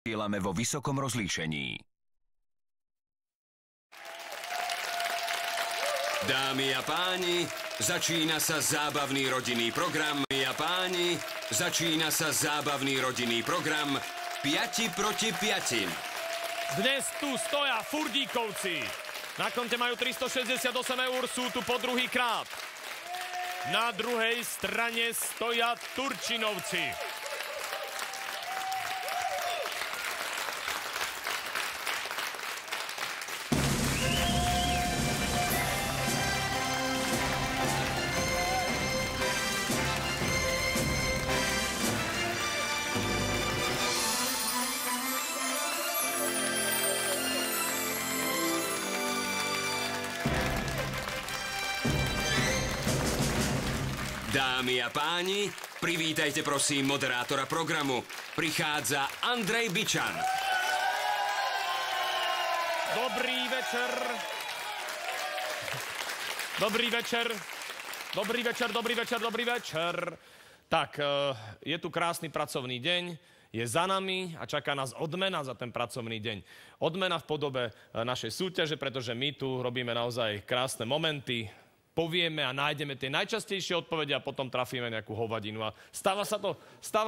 Vysielame vo vysokom rozlíšení. Dámy a páni, začína sa zábavný rodinný program. Dámy a páni, začína sa zábavný rodinný program 5 proti 5. Dnes tu stoja Furdíkovci. Na konte majú 368 eur, sú tu po druhý krát. Na druhej strane stoja Turčinovci. Dámy a páni, privítajte prosím moderátora programu. Prichádza Andrej Bičan. Dobrý večer. Dobrý večer. Dobrý večer, dobrý večer, dobrý večer. Tak, je tu krásny pracovný deň, je za nami a čaká nás odmena za ten pracovný deň. Odmena v podobe našej súťaže, pretože my tu robíme naozaj krásne momenty, povieme a nájdeme tie najčastejšie odpovede a potom trafíme nejakú hovadinu. A stáva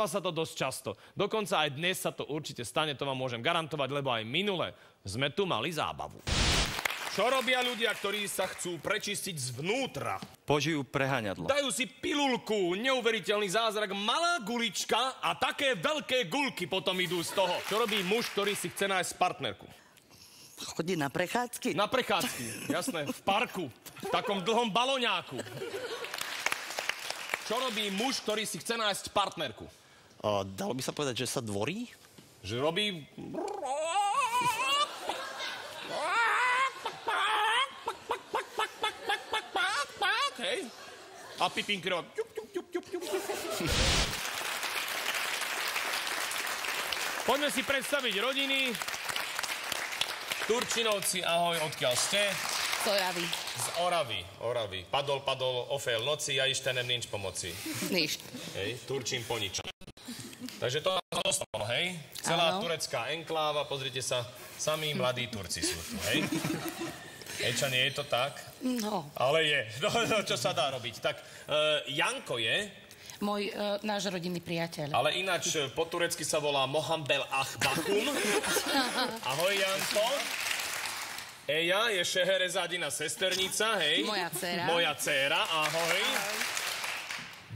sa to dosť často. Dokonca aj dnes sa to určite stane, to vám môžem garantovať, lebo aj minule sme tu mali zábavu. Čo robia ľudia, ktorí sa chcú prečistiť zvnútra? Požijú preháňadlo. Dajú si pilulku, neuveriteľný zázrak, malá gulička a také veľké gulky potom idú z toho. Čo robí muž, ktorý si chce nájsť partnerku? Chodí na prechádzky? Na prechádzky, jasné, v parku, v takom dlhom baloňáku. Čo robí muž, ktorý si chce nájsť partnerku? Dalo by sa povedať, že sa dvorí? Že robí... Hej. A pipinky robí... Poďme si predstaviť rodiny. Turčinovci, ahoj, odkiaľ ste? Z Oravy. Z Oravy. Padol, ofel noci a ištenem nič pomoci. Nič. Hej, Turčín po nič. Takže to zostalo, hej? Celá turecká enkláva, pozrite sa, samí mladí Turci sú tu, hej? Eča, nie je to tak? No. Ale je. No, čo sa dá robiť? Tak, Janko je... Náš rodinný priateľ. Ale ináč po turecky sa volá Mohamed Achbakum. Ahoj, Janko. Eja je Šeherezadina sesternica, hej. Moja dcéra. Moja dcéra, ahoj.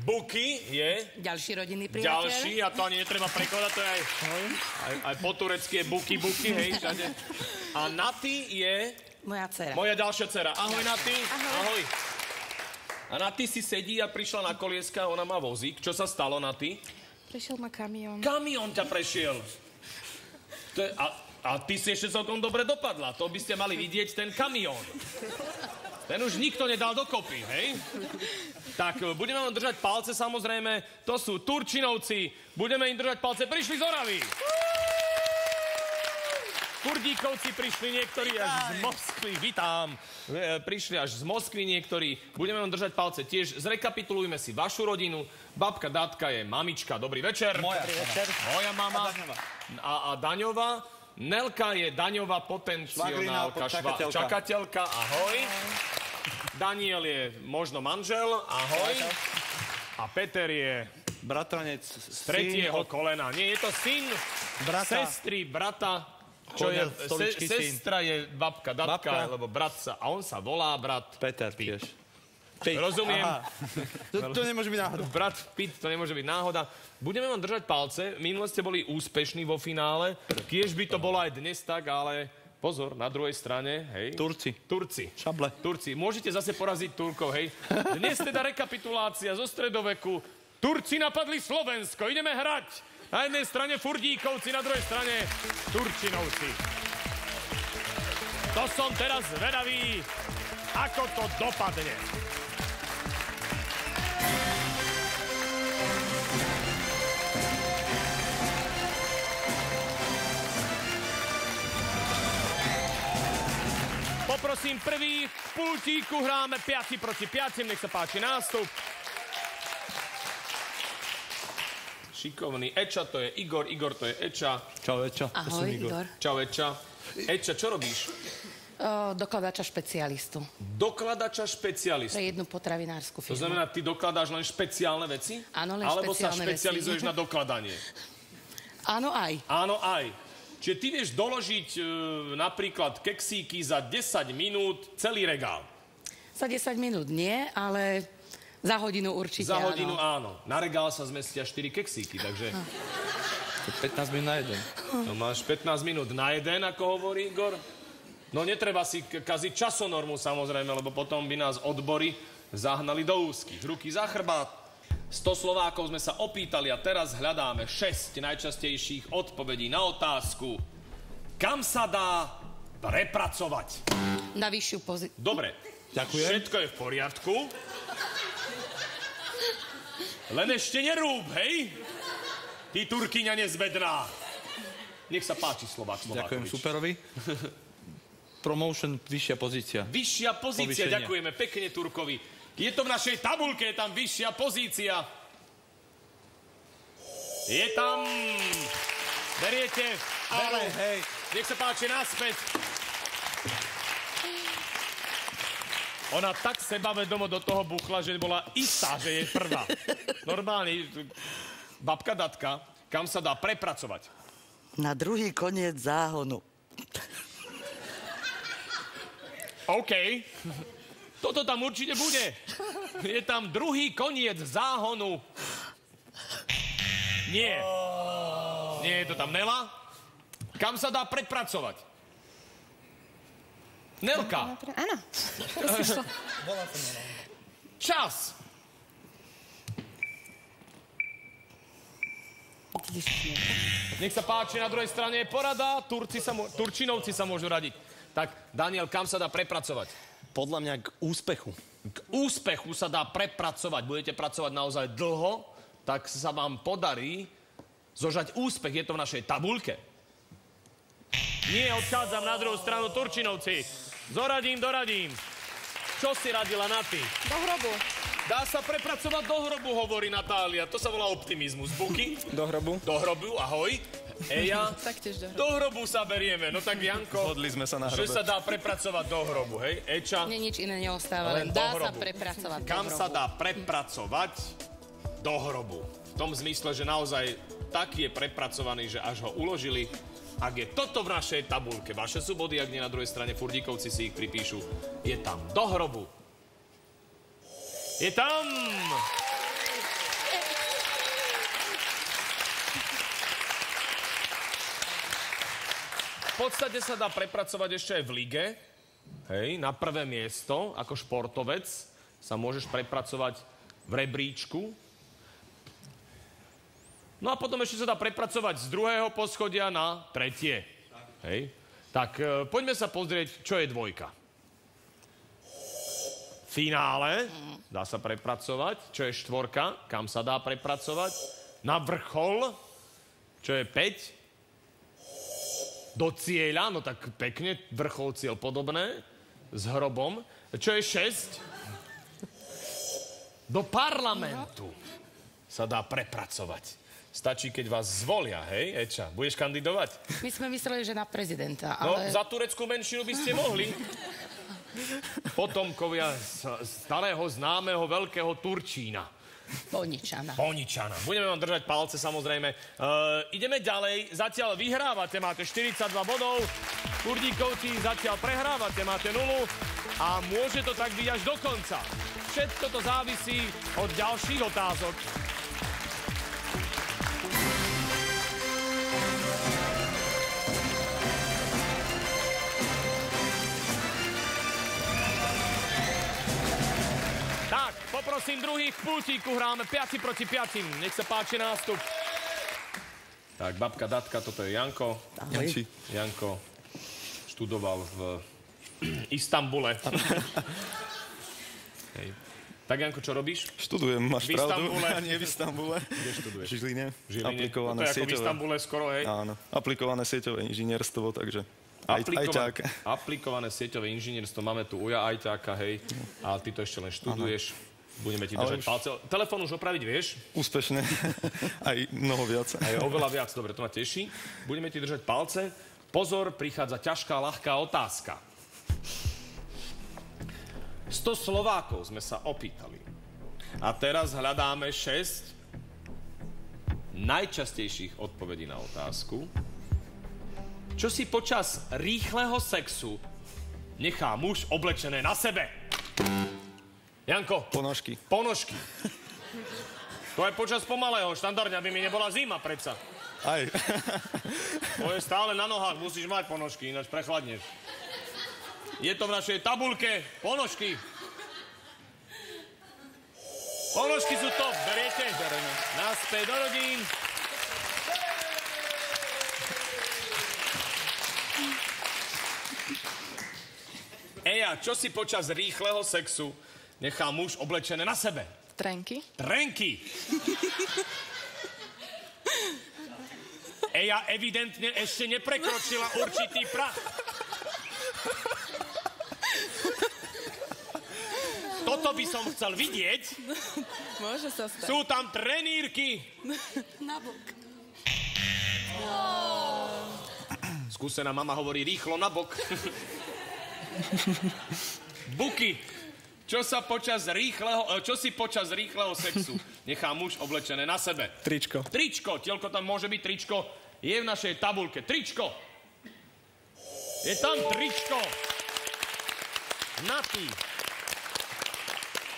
Buky je... Ďalší rodinný priateľ. Ďalší, a to ani netreba prekladať, to je aj po turecky je buky, hej, všade. A Nati je... Moja dcéra. Moja ďalšia dcéra. Ahoj, Nati. Ahoj. A Nati si sedí a prišla na kolieska, ona má vozík. Čo sa stalo, Nati? Prešiel ma kamión. Kamión ťa prešiel. A ty si ešte celkom dobre dopadla. To by ste mali vidieť, ten kamión. Ten už nikto nedal dokopy, hej? Tak, budeme vám držať palce, samozrejme. To sú Turčinovci. Budeme im držať palce. Prišli z Oravy. Furdíkovci prišli niektorí až z Moskvy. Vitám. Prišli až z Moskvy niektorí. Budeme vám držať palce tiež. Zrekapitulujme si vašu rodinu. Babka Datka je mamička. Dobrý večer. Dobrý večer. Moja mama. A Daňová. Nelka je Daňová potenciálka. Čakateľka. Ahoj. Daniel je možno manžel. Ahoj. A Peter je... Bratranec. Tretieho kolena. Nie, je to syn sestry, brata. Čo je, sestra je babka Datka, alebo bratca. A on sa volá brat Peter tiež. Rozumiem. To nemôže byť náhoda. Brat Pit, to nemôže byť náhoda. Budeme vám držať palce. Minule ste boli úspešní vo finále. Kiež by to bolo aj dnes tak, ale pozor, na druhej strane, hej. Turci. Šable. Turci. Môžete zase poraziť Turkov, hej. Dnes teda rekapitulácia zo stredoveku. Turci napadli Slovensko. Ideme hrať. Na jednej strane Furdíkovci, na druhej strane Turčinovci. To som teraz zvedavý, ako to dopadne. Poprosím prvý v pultíku, hráme 5 proti 5, nech sa páči nástup. šikovný. Eča to je Igor, Igor to je Eča. Čau, Eča. Ahoj, Igor. Čau, Eča. Eča, čo robíš? Dokladača špecialistu. Dokladača špecialistu. Pre jednu potravinárskú To firmu. znamená, ty dokladáš len špeciálne veci? Áno, len Alebo sa špeciálne špecializuješ veci. na dokladanie? Áno, aj. Áno, aj. Čiže ty vieš doložiť napríklad keksíky za 10 minút celý regál. Za 10 minút nie, ale za hodinu určite Za hodinu áno. áno. Na regál sa zmestia 4 keksíky, takže 15 minút na jeden. no máš 15 minút na jeden, ako hovorí Igor. No netreba si kaziť časonormu samozrejme, lebo potom by nás odbory zahnali do úzkých. Ruky za chrbát. 100 Slovákov sme sa opýtali a teraz hľadáme 6 najčastejších odpovedí na otázku, kam sa dá prepracovať. Na vyššiu pozíciu. Dobre, Ďakujem. všetko je v poriadku. Len ešte nerúb, hej? Ty Turkyňa nezvedná. Nech sa páči, Slovák Slovákovič. Ďakujem superovi. Promotion, vyššia pozícia. Vyššia pozícia, Povýšenie. ďakujeme pekne Turkovi. Je to v našej tabuľke, je tam vyššia pozícia. Je tam. Beriete. Ale Berú. hej. Nech sa páči, naspäť. Ona tak sebavedomo do toho buchla, že bola istá, že je prvá. Normálne, babka Datka, kam sa dá prepracovať? Na druhý koniec záhonu. OK. Toto tam určite bude. Je tam druhý koniec záhonu. Nie. Nie je to tam Nela. Kam sa dá prepracovať? Nelka. Áno. Čas. Nech sa páči, na druhej strane je porada. Turčinovci sa môžu radiť. Tak, Daniel, kam sa dá prepracovať? Podľa mňa k úspechu. K úspechu sa dá prepracovať. Budete pracovať naozaj dlho, tak sa vám podarí zožať úspech. Je to v našej tabuľke. Nie, odchádzam na druhú stranu Turčinovci. Doradím. Čo si radila na ty? Do hrobu. Dá sa prepracovať do hrobu, hovorí Natália. To sa volá optimizmus. Buky? Do hrobu. Do hrobu, ahoj. Eja? Taktiež do hrobu. Do hrobu sa berieme. No tak, Janko, Zhodli sme sa na že hrobe. sa dá prepracovať do hrobu, hej? Eča? Mne nič iné neostáva, Len len do dá sa hrobu. prepracovať do Kam hrobu. sa dá prepracovať do hrobu? V tom zmysle, že naozaj taký je prepracovaný, že až ho uložili. Ak je toto v našej tabuľke, vaše sú body, ak nie na druhej strane Furdíkovci si ich pripíšu, je tam do hrobu. Je tam! V podstate sa dá prepracovať ešte aj v lige. Hej, na prvé miesto, ako športovec, sa môžeš prepracovať v rebríčku. No a potom ešte sa dá prepracovať z druhého poschodia na tretie. Hej. Tak poďme sa pozrieť, čo je dvojka. Finále, dá sa prepracovať. Čo je štvorka, kam sa dá prepracovať. Na vrchol, čo je 5. Do cieľa, no tak pekne, vrchol, cieľ podobné. S hrobom. Čo je 6? Do parlamentu sa dá prepracovať. Stačí, keď vás zvolia, hej, Eča? Budeš kandidovať? My sme mysleli, že na prezidenta, No, ale... za tureckú menšinu by ste mohli. Potomkovia starého známeho veľkého Turčína. Poničana. Budeme vám držať palce, samozrejme. Ideme ďalej. Zatiaľ vyhrávate, máte 42 bodov. Kurdíkovci zatiaľ prehrávate, máte 0. A môže to tak byť až do konca. Všetko to závisí od ďalších otázok. Tak, poprosím druhých k pultíku, hráme 5 proti 5. Nech sa páči nástup. Tak, babka Datka, toto je Janko. Ahoj. Janko študoval v Istanbule. Hej. Tak, Janko, čo robíš? Študujem, máš V pravdu. Istanbule. A nie v Istanbule. Kde študuješ? V Žiline. V Žiline? Aplikované To je ako v sieťové. Istanbule skoro, hej? Áno, aplikované sieťové inžinierstvo, takže ajťák. Aplikované sieťové inžinierstvo, máme tu Uja Ajťáka, hej? A ty to ešte len študuješ. Budeme ti držať palce. Telefón už opraviť vieš? Úspešne. Aj mnoho viac. Aj oveľa viac, dobre, to ma teší. Budeme ti držať palce. Pozor, prichádza ťažká, ľahká otázka. 100 Slovákov sme sa opýtali. A teraz hľadáme 6 najčastejších odpovedí na otázku. Čo si počas rýchleho sexu nechá muž oblečené na sebe? Janko. Ponožky. Ponožky. To aj počas pomalého, štandardne, aby mi nebola zima, predsa. Aj. To je stále na nohách, musíš mať ponožky, ináč prechladneš. Je to v našej tabuľke. Ponožky. Ponožky sú top, beriete? Naspäť do rodín. Eja, čo si počas rýchleho sexu nechá muž oblečené na sebe? Trenky. Trenky. Eja evidentne ešte neprekročila určitý prach. Toto by som chcel vidieť. Môže sa stať. Sú tam trenírky. Nabok. Skúsená mama hovorí rýchlo na bok. Buky. Čo si počas rýchleho sexu nechá muž oblečené na sebe? Tričko. Tričko. Tielko tam môže byť tričko. Je v našej tabuľke. Tričko. Je tam tričko. Natý.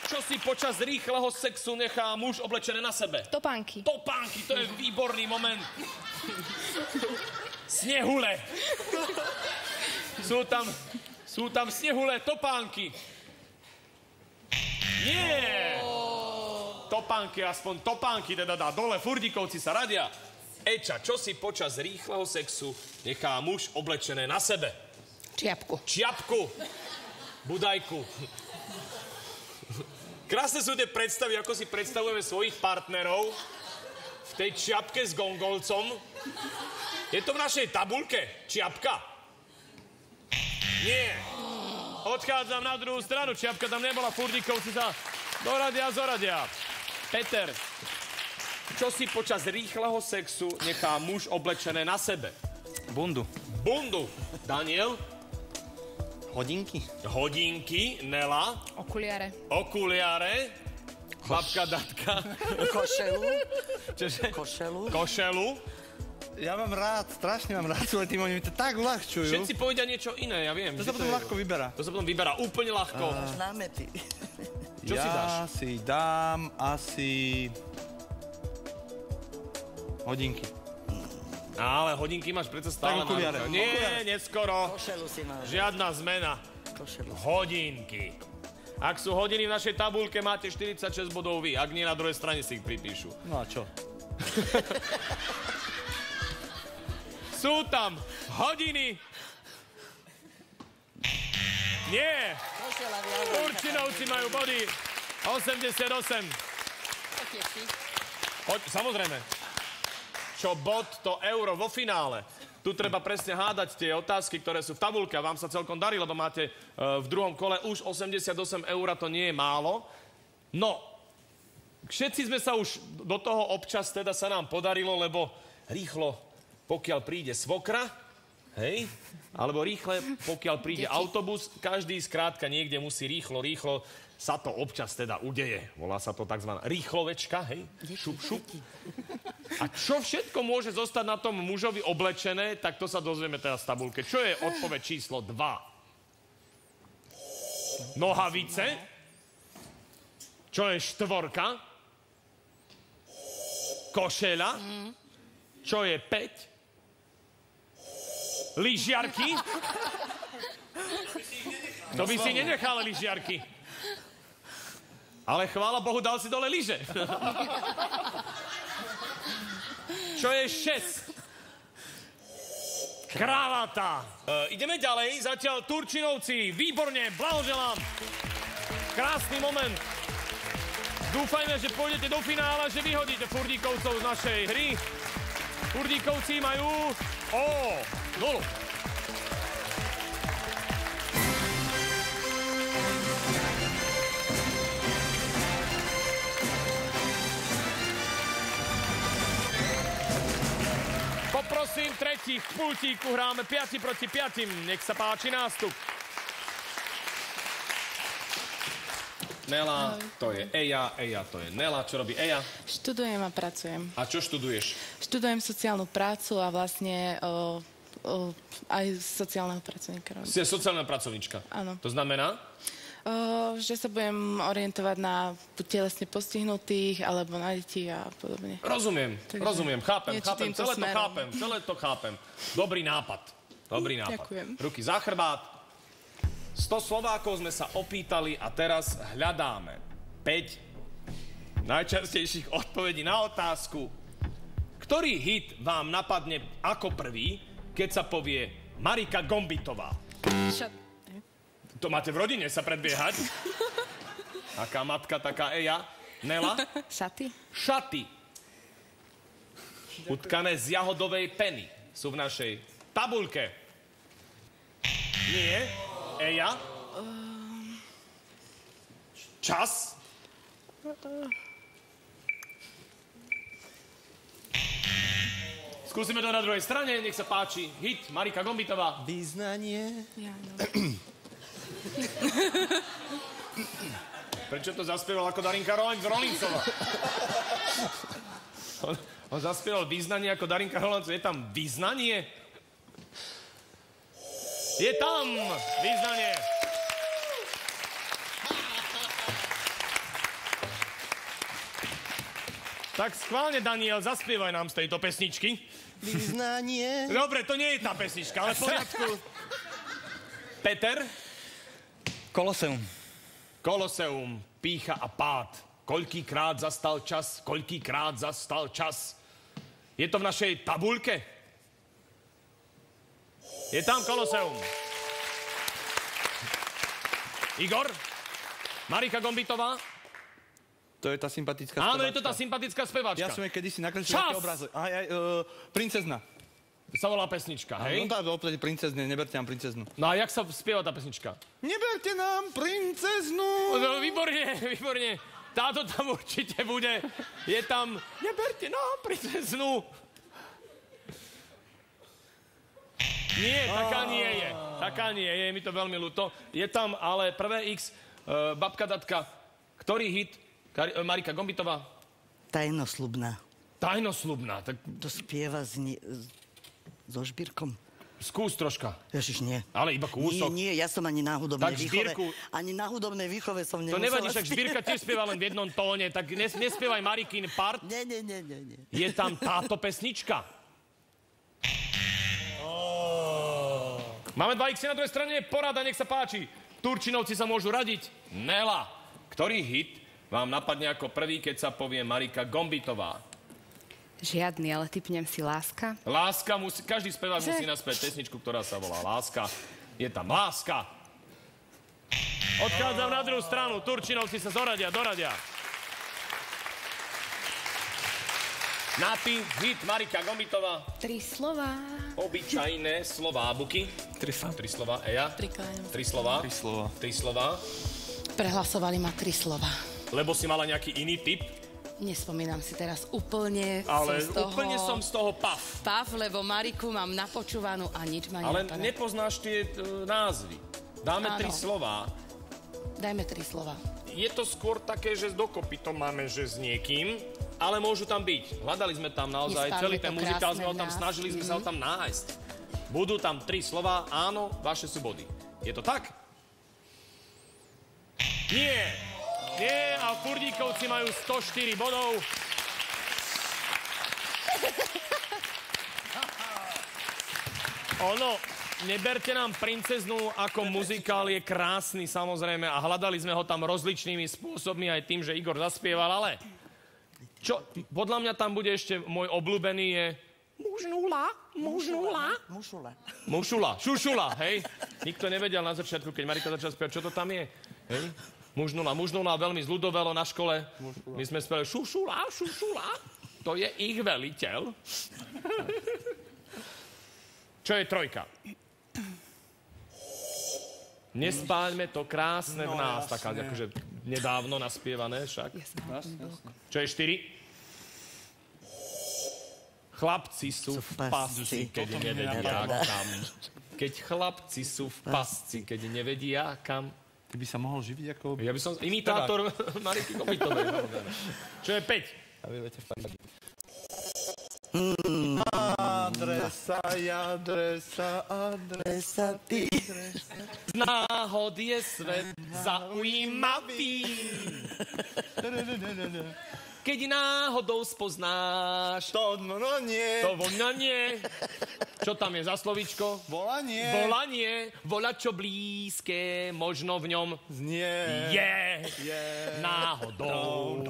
Čo si počas rýchleho sexu nechá muž oblečené na sebe? Topánky. Topánky, to je výborný moment. Snehule. Sú tam snehulé topánky. Nie! Topánky, aspoň topánky teda dá dole, furdíkovci sa radia. Eča, čo si počas rýchleho sexu nechá muž oblečené na sebe? Čiapku. Čiapku. Budajku. Krásne sú tie predstavy, ako si predstavujeme svojich partnerov v tej čiapke s gongolcom. Je to v našej tabuľke? Čiapka? Nie. Odchádzam na druhú stranu. Čiapka tam nebola. Furdíkovci sa doradia, zoradia. Peter, čo si počas rýchleho sexu nechá muž oblečené na sebe? Bundu. Bundu. Daniel? Hodinky. Hodinky. Nela? Okuliare. Okuliare. Babka Datka. Košelu. Čože? Košelu. Ja mám rád, strašne mám rád svoje tým, oni mi to tak uľahčujú. Všetci povedia niečo iné, ja viem. To sa potom ľahko vyberá. To sa potom vyberá úplne ľahko. Námety. Čo si dáš? Ja si dám asi hodinky. Ale hodinky máš predsa stále Tak okuliare. na ruke. Nie, neskoro. Košelu si mal. Žiadna zmena. Košelu. Hodinky. Ak sú hodiny v našej tabuľke, máte 46 bodov vy. Ak nie, na druhej strane si ich pripíšu. No a čo? Sú tam hodiny. Nie. Turčinovci majú body. 88. Samozrejme. Čo bod, to euro vo finále. Tu treba presne hádať tie otázky, ktoré sú v tabuľke. A vám sa celkom darí, lebo máte v druhom kole už 88 eur, to nie je málo. No, všetci sme sa už do toho občas teda sa nám podarilo, lebo rýchlo, pokiaľ príde svokra, hej, alebo rýchle, pokiaľ príde autobus, každý skrátka niekde musí rýchlo sa to občas teda udeje. Volá sa to takzvaná rýchlovečka, hej, šup, šup. A čo všetko môže zostať na tom mužovi oblečené, tak to sa dozvieme teraz v tabulke. Čo je odpoveď číslo 2? Nohavice. Čo je štvorka? Košeľa. Čo je 5? Lyžiarky? To by si nenechal lyžiarky. Ale chvála Bohu, dal si dole lyže. Čo je 6? Kravata. Ideme ďalej. Zatiaľ Turčinovci. Výborne, blahoželám. Krásny moment. Dúfajme, že pôjdete do finále, že vyhodíte Furdíkovcov z našej hry. Furdíkovci majú... dolu. 5 v pultíku hráme 5 proti 5. Nech sa páči nástup. Nela, to je Eja, Eja to je Nela. Čo robí Eja? Študujem a pracujem. A čo študuješ? Študujem sociálnu prácu a vlastne aj sociálneho pracovníka. Si sociálna pracovníčka. Áno. To znamená? Že sa budem orientovať na telesne postihnutých alebo na deti a podobne. Rozumiem, chápem, smerom. celé to chápem. Dobrý nápad. Ďakujem. Ruky za chrbát. 100 Slovákov sme sa opýtali a teraz hľadáme 5 najčastejších odpovedí na otázku, ktorý hit vám napadne ako prvý, keď sa povie Marika Gombitová. To máte v rodine sa predbiehať? Aká matka, taká Eja. Nela? Šaty? Šaty. Utkané z jahodovej peny sú v našej tabuľke. Nie. Eja? Čas? Skúsime to na druhej strane, nech sa páči. Hit, Marika Gombitová. Význanie. Ja, no. Prečo to zaspieval ako Darinka Rolincová? On zaspieval význanie ako Darinka Rolincová. Je tam význanie? Je tam význanie. Tak schválne, Daniel, zaspievaj nám z tejto pesničky. Význanie. Dobre, to nie je tá pesnička, ale v poriadku. Peter? Koloseum. Koloseum, pýcha a pád. Koľkýkrát zastal čas, koľkýkrát zastal čas. Je to v našej tabuľke? Je tam Koloseum. Igor? Marika Gombitová? To je tá sympatická Áno, speváčka. je to tá sympatická speváčka. Ja som jej kedysi nakreslil Čas! taký obrázok. Princezna. Sa volá pesnička, hej? No tá opäť princezne, neberte nám princeznu. No a jak sa spieva tá pesnička? Neberte nám princeznu! No, výborne. Táto tam určite bude. Je tam, neberte nám princeznu. Nie, taká nie je, mi to veľmi ľúto. Je tam ale prvé X, babka Datka. Ktorý hit? Marika Gombitová? Tajnosľubná. Tajnosľubná. Tak To spieva so Žbírkom. skús troška. Ježiš, nie. Ale iba kúsok. Nie, ja som ani na hudobnej Tak výchove. Žbírku- Ani na hudobnej výchove som To nemusela nevadí, však Žbírka tiež spieva len v jednom tóne, tak nespievaj Marikin part. Nie. Je tam táto pesnička. Máme 2 X na druhej strane, porada, nech sa páči. Turčinovci sa môžu radiť. Nela, ktorý hit vám napadne ako prvý, keď sa povie Marika Gombitová? Žiadny, ale typnem si Láska. Láska musí, každý spevák musí naspieť pesničku, ktorá sa volá Láska. Je tam Láska. Odchádzam na druhú stranu, Turčinovci sa doradia. Napi, hit Marika Gombitová. 3 slova. Obyčajné slová, Buky. 3 slova. Eja. 3 slova. 3 slova. Prehlasovali ma 3 slova. Lebo si mala nejaký iný typ, Nespomínam si teraz úplne. ale som z toho úplne som z toho paf. Pav, lebo Mariku mám napočúvanú a nič ma Ale nenapadá. nepoznáš tie názvy. Dáme 3 Áno. slová. Dajme 3 slova. Je to skôr také, že dokopy to máme, že s niekým, ale môžu tam byť. Hľadali sme tam naozaj, Nespávame celý to ten muzikál krásne sme ho v tam nás. snažili, sme sa ho tam nájsť. Budú tam 3 slova, áno, vaše sú body. Je to tak? Nie, a Furdíkovci majú 104 bodov. Neberte nám princeznu ako muzikál, je krásny samozrejme a hľadali sme ho tam rozličnými spôsobmi aj tým, že Igor zaspieval, ale čo, podľa mňa tam bude ešte môj obľúbený je Mušula, hej? Nikto nevedel na začiatku, keď Marika začala spievať, čo to tam je, hej? Mužnula, veľmi zľudovelo na škole. My sme spievali šušula, to je ich veliteľ. Čo je 3? Nespáľme to krásne v nás, taká akože nedávno naspievané však. Čo je 4? Chlapci sú v pasci, keď nevedia kam. Keď chlapci sú v pasci, keď nevedia kam. Ty by sa mohol živiť ako... Ja by som imitátor Mariky Kopitovej. Čo je 5? A vy viete v páde. Adresa, ty. Z náhod je svet zaujímavý. Keď náhodou spoznáš To voňanie. Čo tam je za slovíčko? volanie. Volačo blízke, možno v ňom je náhodou.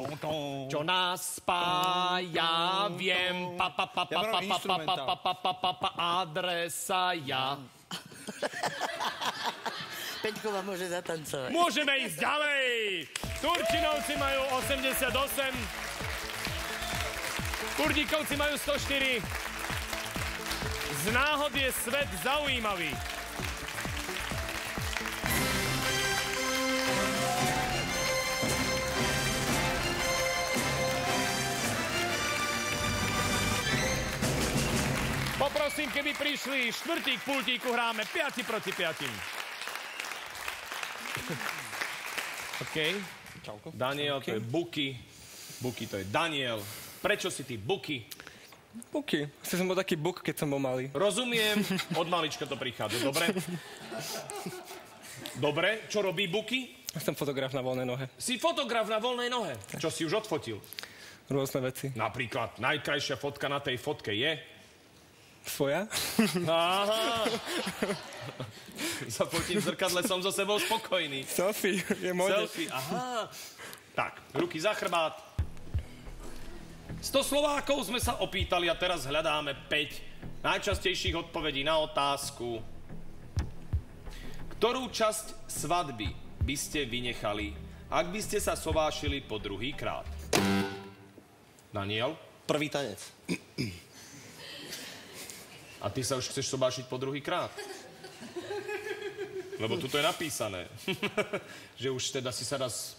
Čo nás spája, viem, adresa ja. Peťko vám môže zatancovať. Môžeme ísť ďalej. Turčinovci majú 88. Kurdíkovci majú 104. Z náhod je svet zaujímavý. Poprosím, keby prišli štvrtí k pultíku, hráme 5 proti 5. OK. Čauko. Daniel, to je Buky. Buky, to je Daniel. Prečo si ty Buky? Buky. Som bol taký buk, keď som bol malý. Rozumiem, od malička to prichádza, dobre? Dobre, čo robí Buky? Som fotograf na voľnej nohe. Si fotograf na voľnej nohe. Čo si už odfotil? Rôzne veci. Napríklad, najkrajšia fotka na tej fotke je? Svoja? Aha. Zafotím v zrkadle, som so sebou spokojný. Selfie, je modne. Selfie, aha. Tak, ruky za chrbát. 100 Slovákov sme sa opýtali a teraz hľadáme 5 najčastejších odpovedí na otázku. Ktorú časť svadby by ste vynechali, ak by ste sa sovášili po druhýkrát? Daniel? Prvý tanec. A ty sa už chceš sobášiť po druhýkrát? Lebo tuto je napísané. Že už teda si sa raz...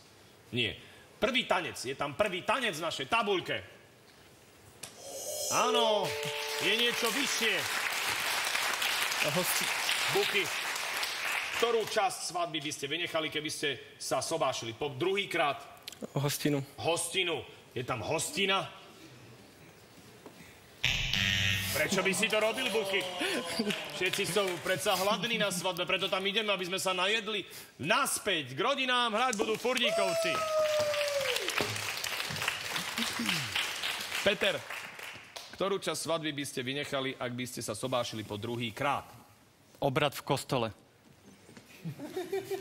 Nie. Prvý tanec. Je tam prvý tanec v našej tabuľke. Áno. Je niečo vyššie. Buky. Ktorú časť svadby by ste vynechali, keby ste sa sobášili po druhýkrát? Hostinu. Hostinu. Je tam hostina? Prečo by si to robil, Buky? Všetci sú predsa hladní na svadbe, preto tam ideme, aby sme sa najedli. Naspäť k rodinám hrať budú Furdíkovci. Peter, ktorú časť svadby by ste vynechali, ak by ste sa sobášili po druhýkrát? Obrad v kostole.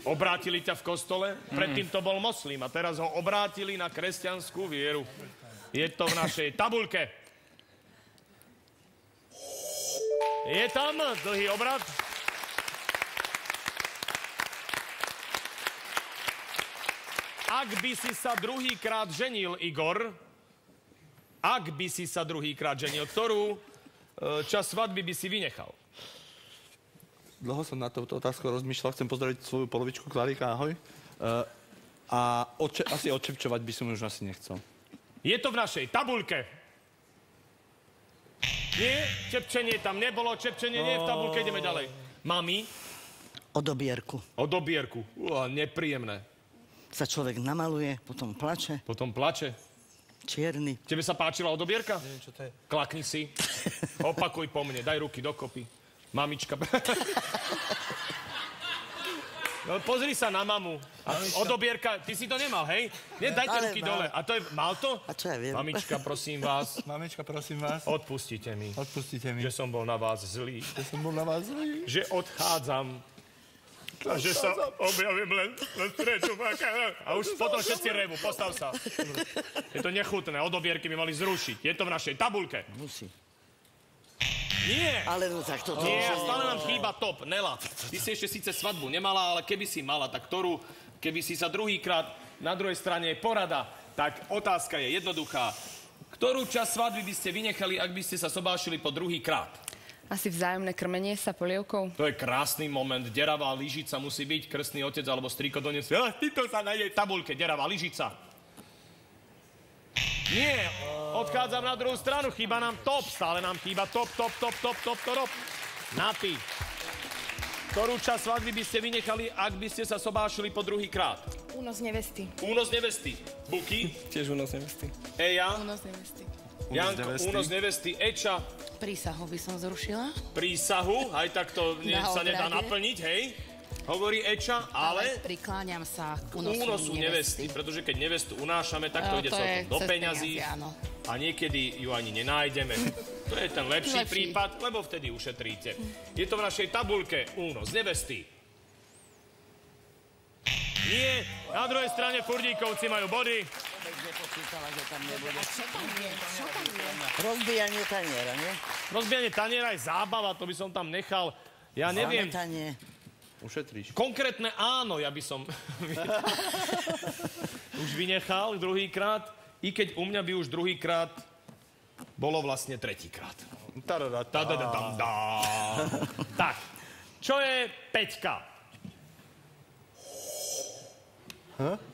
Obrátili ťa v kostole? Predtým to bol moslím a teraz ho obrátili na kresťanskú vieru. Je to v našej tabuľke. Je tam dlhý obrad. Ak by si sa druhýkrát ženil, Igor, ktorú časť svadby by si vynechal? Dlho som na touto otázku rozmýšľal. Chcem pozdraviť svoju polovičku Klarika, ahoj. A asi odčepčovať by som už asi nechcel. Je to v našej tabuľke. Nie, čepčenie tam nebolo, čepčenie nie je v tabuľke, ideme ďalej. Mami? Odobierku. Odobierku. Nepríjemné. Sa človek namaluje, potom plače. Potom plače. Čierny. Tebe sa páčila odobierka? Neviem, čo to je. Klakni si. Opakuj po mne, daj ruky dokopy. Mamička. No, pozri sa na mamu. Odobierka, ty si to nemal, hej? Dajte ruky dole. A to je, mal to? A čo ja viem? Mamička, prosím vás. Mamička, prosím vás. Odpustite mi. Odpustite mi. Že som bol na vás zlý. Zlý. Že odchádzam. A že sa objavím len preto. A už potom všetci revu. Postav sa. Je to nechutné. Odobierky by mali zrušiť. Je to v našej tabuľke. Musí. Nie. Ale no tak toto... Nie, stále nám chýba top. Nela, ty si ešte síce svadbu nemala, ale keby si mala, tak ktorú, keby si sa druhýkrát na druhej strane porada, tak otázka je jednoduchá. Ktorú časť svadby by ste vynechali, ak by ste sa sobášili po druhýkrát? Asi vzájomné krmenie sa polievkou. To je krásny moment. Deravá lyžica musí byť. Krstný otec alebo strýko donesie. Tyto sa nájde v tabuľke. Deravá lyžica. Nie. Odchádzam na druhú stranu, chýba nám top, stále nám chýba top. Naty. Ktorú časť svadby by ste vynechali, ak by ste sa sobášili po druhýkrát? Únos nevesty. Únos nevesty. Buky? Tiež únos nevesty. Eja? Únos nevesty. Janko, únos nevesty. Eča? Prísahu by som zrušila. Prísahu? Aj tak to sa nedá naplniť, hej? Hovorí Eča, ale prikláňam sa k únosu nevesty. Pretože keď nevestu unášame, tak to ide celkom do peňazí. A niekedy ju ani nenájdeme. To je ten lepší prípad, lebo vtedy ušetríte. Je to v našej tabuľke únos nevesty. Nie, na druhej strane Furdíkovci majú body. Rozbijanie taniera, nie? Rozbijanie taniera je zábava, to by som tam nechal. Ja neviem. Zametanie. Ušetríš. Konkrétne áno, ja by som už vynechal druhýkrát, i keď u mňa by už druhýkrát bolo vlastne tretíkrát. Tak, čo je peťka?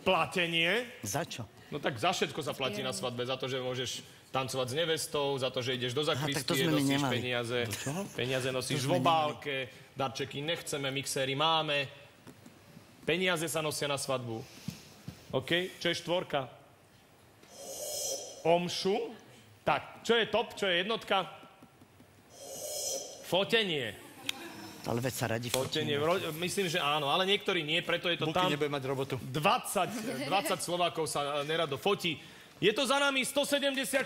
Platenie. Za čo? No tak za všetko sa platí na svadbe, za to, že môžeš tancovať s nevestou, za to, že ideš do zakristie, nosíš peniaze nosíš v obálke, darčeky nechceme, mixéry máme, peniaze sa nosia na svadbu. OK? Čo je štvorka? Omšu. Tak, čo je top, čo je jednotka? Fotenie. Ale veď sa radi fotenie. Myslím, že áno, ale niektorí nie, preto je to Buky tam. nebude mať robotu. 20 Slovákov sa nerado fotí. Je to za nami 174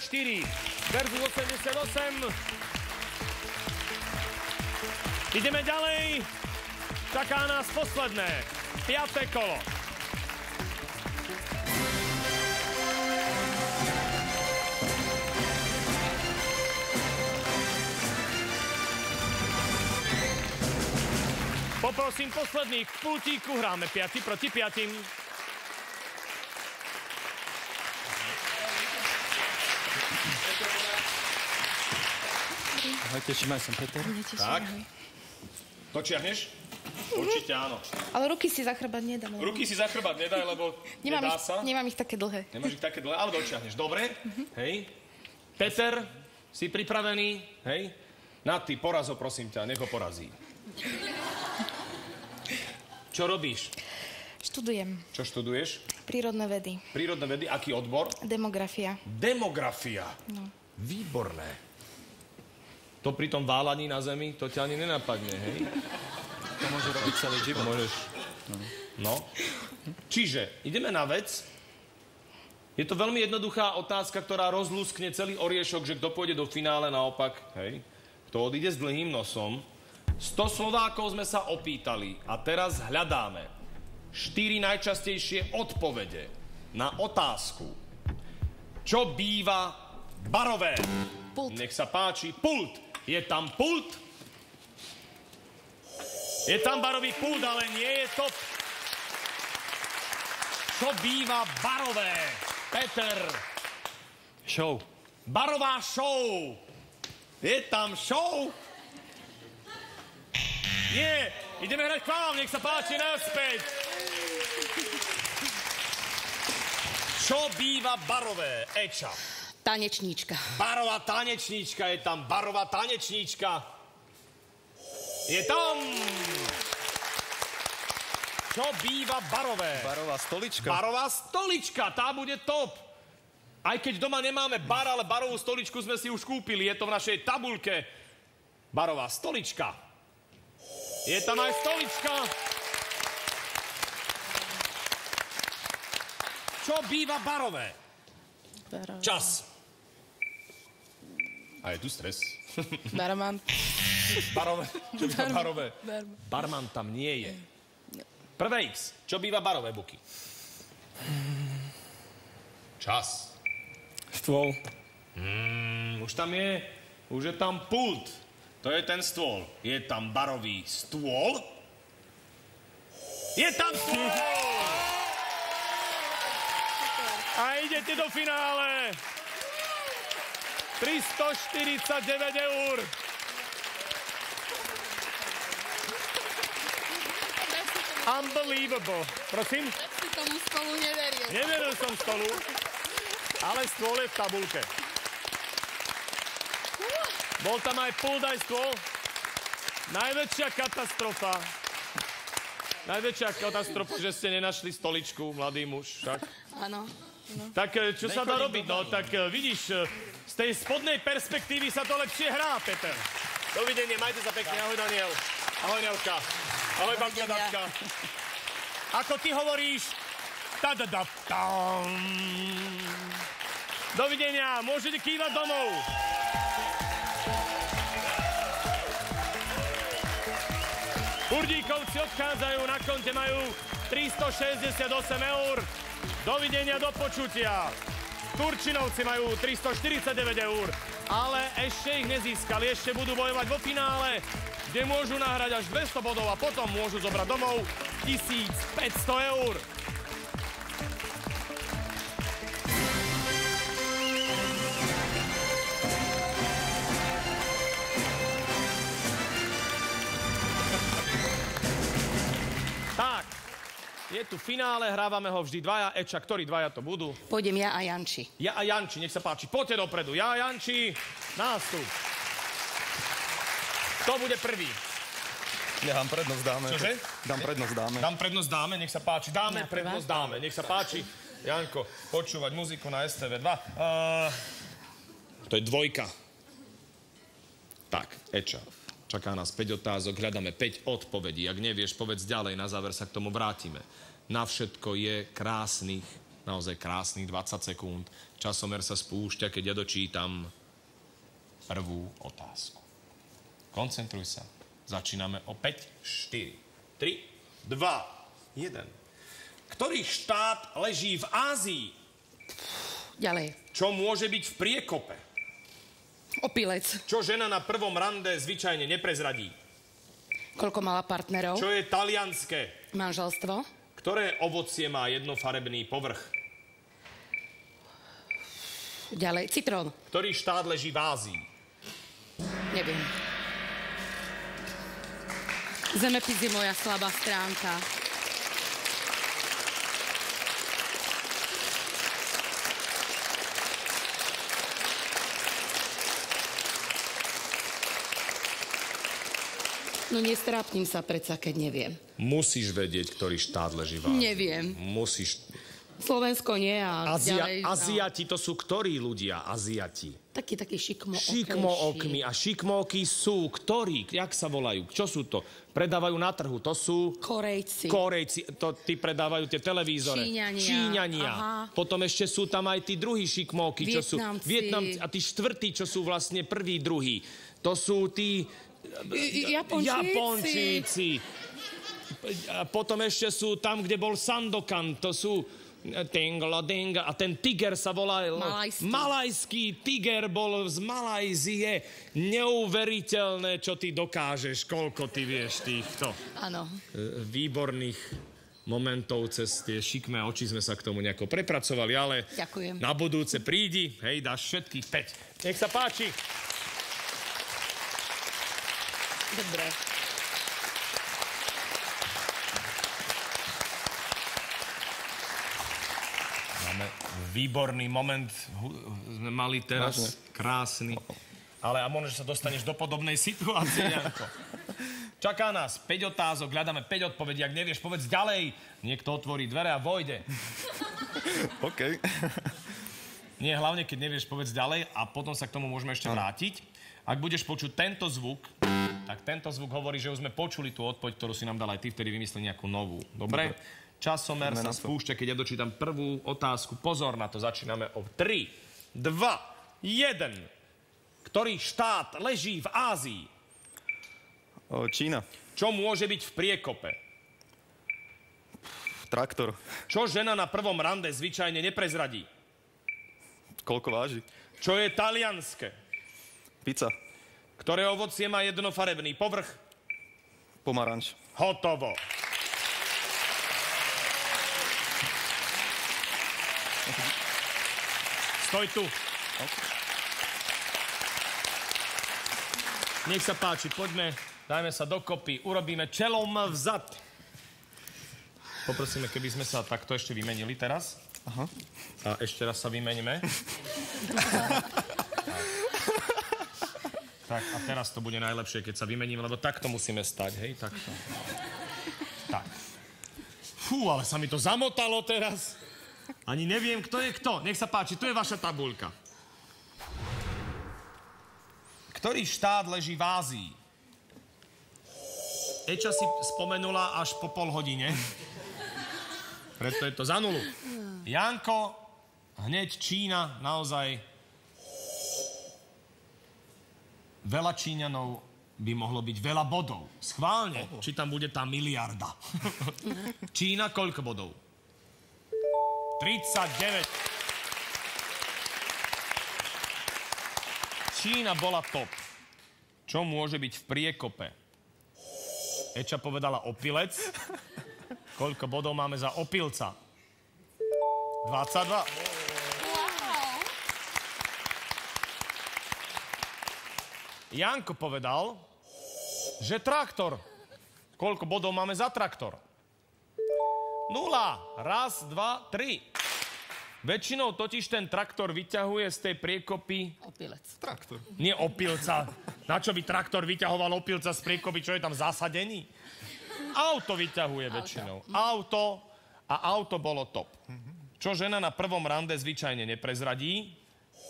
versus 88. Ideme ďalej. Čaká nás posledné, 5. kolo. Poprosím posledných k pultíku, hráme 5 proti 5. Ahoj, teším, aj som Peter. Tak. Dočiahneš? Určite áno. Ale ruky si za chrbát nedám. Ruky si za chrbát nedaj, lebo nedá sa. Nemám ich také dlhé. Nemáš ich také dlhé, ale dočiahneš. Dobre? Hej. Peter, si pripravený? Hej. Naty, poraz ho, prosím ťa, nech ho porazí. Čo robíš? Študujem. Čo študuješ? Prírodné vedy. Prírodné vedy, aký odbor? Demografia. Demografia. No. Výborné. To pri tom váľaní na zemi, to ťa ani nenapadne, hej? To môže robiť celý život. Môžeš. No. Čiže, ideme na vec. Je to veľmi jednoduchá otázka, ktorá rozlúskne celý oriešok, že kto pôjde do finále naopak, hej? Kto odíde s dlhým nosom. 100 Slovákov sme sa opýtali a teraz hľadáme 4 najčastejšie odpovede na otázku. Čo býva barové? Pult. Nech sa páči. Pult. Je tam pult? Je tam barový pult, ale nie je top. Čo býva barové? Peter. Show. Barová show. Je tam show? Nie, ideme hrať k vám, nech sa páči, naspäť. Čo býva barové? Eča. Tanečníčka. Barová tanečníčka, je tam barová tanečníčka. Je tam. Čo býva barové? Barová stolička. Barová stolička, tá bude top. Aj keď doma nemáme bar, ale barovú stoličku sme si už kúpili. Je to v našej tabuľke. Barová stolička. Je tam aj stolička. Čo býva barové? Barové. Čas. A je tu stres. Barman. Barové. Čo býva barové? Barman tam nie je. Prvé X. Čo býva barové, Buky? Čas. Stôl. Už tam je. Už je tam pult. To je ten stôl. Je tam barový stôl? Je tam stôl! A idete do finále. 349 eur. Unbelievable. Prosím? Tak si tomu stolu neveril. Neveril som stolu, ale stôl je v tabuľke. Bol tam aj pull die stôl. Najväčšia katastrofa. Najväčšia katastrofa, že ste nenašli stoličku, mladý muž. Tak? Áno. Tak čo sa dá robiť? No, tak vidíš, z tej spodnej perspektívy sa to lepšie hrá, Peter. Dovidenia, majte sa pekne. Ahoj, Daniel. Ahoj, Nelka. Ahoj, bankodatka. Ako ty hovoríš? Ta-da-da-tam. Dovidenia, môžete kývať domov. Hurdíkovci odchádzajú, na konte majú 368 eur. Dovidenia, do počutia. Turčinovci majú 349 eur, ale ešte ich nezískali. Ešte budú bojovať vo finále, kde môžu nahrať až 200 bodov a potom môžu zobrať domov 1500 eur. Tak, je tu finále, hrávame ho vždy dvaja. Eča, ktorí dvaja to budú? Pôjdem ja a Janči. Ja a Janči, nech sa páči. Poďte dopredu. Ja a Janči, nástup. Kto bude prvý? Nechám prednosť dáme. Čože? Dám prednosť dáme. Dám prednosť dáme, nech sa páči. Dáme prednosť dáme, nech sa páči. Janko, počúvať muziku na STV2. To je dvojka. Tak, Eča. Čaká nás 5 otázok, hľadáme 5 odpovedí. Ak nevieš, povedz ďalej, na záver sa k tomu vrátime. Na všetko je krásnych, naozaj krásnych 20 sekúnd. Časomer sa spúšťa, keď ja dočítam prvú otázku. Koncentruj sa. Začíname o 5, 4, 3, 2, 1. Ktorý štát leží v Ázii? Ďalej. Čo môže byť v priekope? Opilec. Čo žena na prvom rande zvyčajne neprezradí? Koľko mala partnerov? Čo je talianské? Manželstvo. Ktoré ovocie má jednofarebný povrch? Ďalej. Citrón. Ktorý štát leží v Ázii? Neviem. Zemepis je moja slabá stránka. No nestrápnim sa predsa, keď neviem. Musíš vedieť, ktorý štát leží v Ázii. Neviem. Musíš. Slovensko nie a ďalej... Aziati to sú ktorí ľudia? Aziati. Taký šikmo-okejší. Šikmo-okmi. A šikmo-oky sú ktorí? Jak sa volajú? Čo sú to? Predávajú na trhu. To sú... Korejci. To tí predávajú tie televízore. Číňania. Aha. Potom ešte sú tam aj tí druhí šikmo-oky, čo sú... Vietnamci. A tí štvrtí, čo sú vlastne prvý, druhý. To sú tí... Japončíci. A potom ešte sú tam, kde bol Sandokan. To sú... Tingla. A ten tiger sa volá... Malajský tiger bol z Malajzie. Neuveriteľné, čo ty dokážeš. Koľko ty vieš týchto. Áno. Výborných momentov cez tie šikmé oči sme sa k tomu nejako prepracovali, ale... Ďakujem. Na budúce prídi, hej, dáš všetkých 5. Nech sa páči. Dobre. Máme výborný moment, sme mali teraz, krásny. Ale a možno, že sa dostaneš do podobnej situácie, Janko. Čaká nás 5 otázok, hľadáme 5 odpovedí. Ak nevieš, povedz ďalej. Niekto otvorí dvere a vojde. OK. Nie, hlavne, keď nevieš, povedz ďalej a potom sa k tomu môžeme ešte vrátiť. Ak budeš počuť tento zvuk, tak tento zvuk hovorí, že už sme počuli tú odpoveď, ktorú si nám dal aj ty, vtedy vymyslel nejakú novú. Dobre? Časomer sa spúšťa, keď ja dočítam prvú otázku. Pozor na to, začíname o 3, 2, 1. Ktorý štát leží v Ázii? Čína. Čo môže byť v priekope? Traktor. Čo žena na prvom rande zvyčajne neprezradí? Koľko váži? Čo je talianské? Pizza. Ktoré ovocie má jednofarebný povrch? Pomaranč. Hotovo. Stoj tu. Nech sa páči, poďme, dajme sa dokopy, urobíme čelom vzad. Poprosíme, keby sme sa takto ešte vymenili teraz. Aha. A ešte raz sa vymeníme. Tak a teraz to bude najlepšie, keď sa vymením, lebo takto musíme stať, hej, takto. Tak. Fú, ale sa mi to zamotalo teraz. Ani neviem, kto je kto. Nech sa páči, tu je vaša tabuľka. Ktorý štát leží v Ázii? Eča si spomenula až po pol hodine. Preto je to za nulu. Janko, hneď Čína, naozaj veľa Číňanov by mohlo byť veľa bodov. Schválne, či tam bude tá miliarda. Čína koľko bodov? 39. Čína bola top. Čo môže byť v priekope? Eča povedala opilec. Koľko bodov máme za opilca? 22. Janko povedal, že traktor. Koľko bodov máme za traktor? 0. Raz, dva, tri. Väčšinou totiž ten traktor vyťahuje z tej priekopy... Opilec. Traktor. Nie opilca. Na čo by traktor vyťahoval opilca z priekopy? Čo je tam zasadený? Auto vyťahuje väčšinou. Auto. A auto bolo top. Čo žena na prvom rande zvyčajne neprezradí.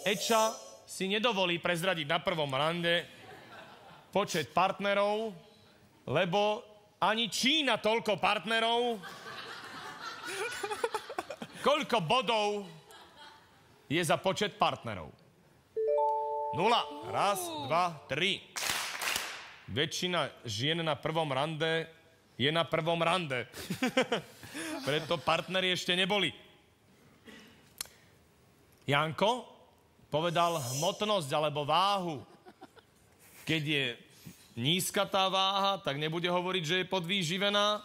Eča si nedovolí prezradiť na prvom rande počet partnerov, lebo ani Čína toľko partnerov. Koľko bodov je za počet partnerov? 0. Raz, dva, tri. Väčšina žien na prvom rande je na prvom rande. Preto partneri ešte neboli. Janko povedal hmotnosť alebo váhu. Keď je nízka tá váha, tak nebude hovoriť, že je podvýživená.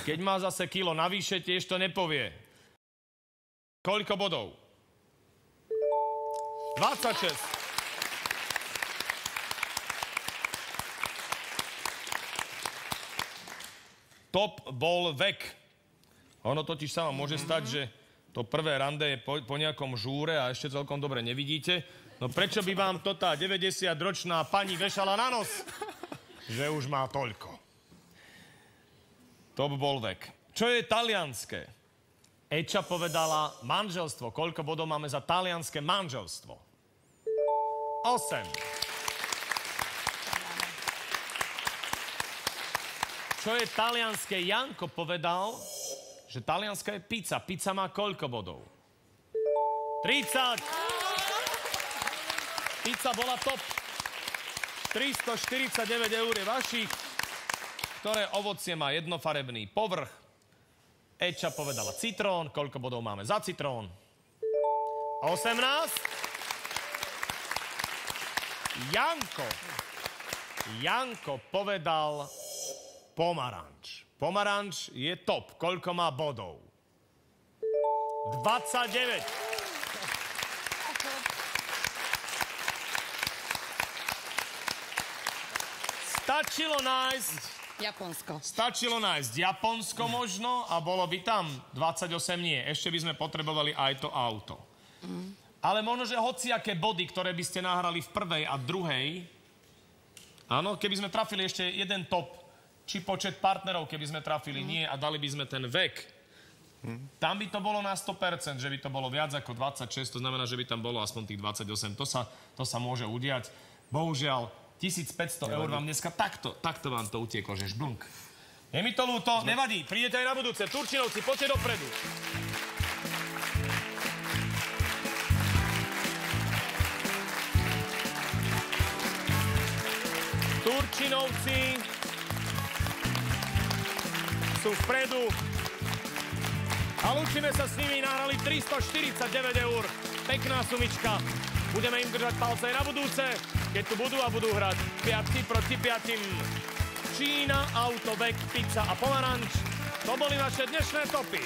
Keď má zase kilo navyše, tiež to nepovie. Koľko bodov? 26. Top bol vek. Ono totiž sa vám môže stať, že to prvé rande je po nejakom žúre a ešte celkom dobre nevidíte. No prečo by vám to tá 90-ročná pani vešala na nos? Že už má toľko. Top bol vek. Čo je talianské? Eča povedala manželstvo. Koľko bodov máme za talianské manželstvo? 8. Čo je talianské? Janko povedal, že talianská je pizza. Pizza má koľko bodov? 30. Pizza bola top. 349 eur je vašich. Ktoré ovocie má jednofarebný povrch? Eča povedala citrón. Koľko bodov máme za citrón? 18. Janko povedal pomaranč. Pomaranč je top. Koľko má bodov? 29. Stačilo nájsť... Japonsko. Stačilo nájsť Japonsko možno a bolo by tam 28 nie. Ešte by sme potrebovali aj to auto. Ale možno, že hociaké body, ktoré by ste nahrali v prvej a druhej, áno, keby sme trafili ešte jeden top, či počet partnerov, keby sme trafili nie a dali by sme ten vek, tam by to bolo na 100%, že by to bolo viac ako 26, to znamená, že by tam bolo aspoň tých 28. To sa môže udiať. Bohužiaľ, 1500 eur vám dneska takto vám to utieklo, že žblnk. Je mi to ľúto, nevadí, prídete aj na budúce. Turčinovci, poďte dopredu. Turčinovci sú vpredu a lúčime sa s nimi, nahrali 349 eur. Pekná sumička. Budeme im držať palce aj na budúce, keď tu budú a budú hrať 5 proti 5. Čína, auto, vek, pizza a pomaranč. To boli naše dnešné topy.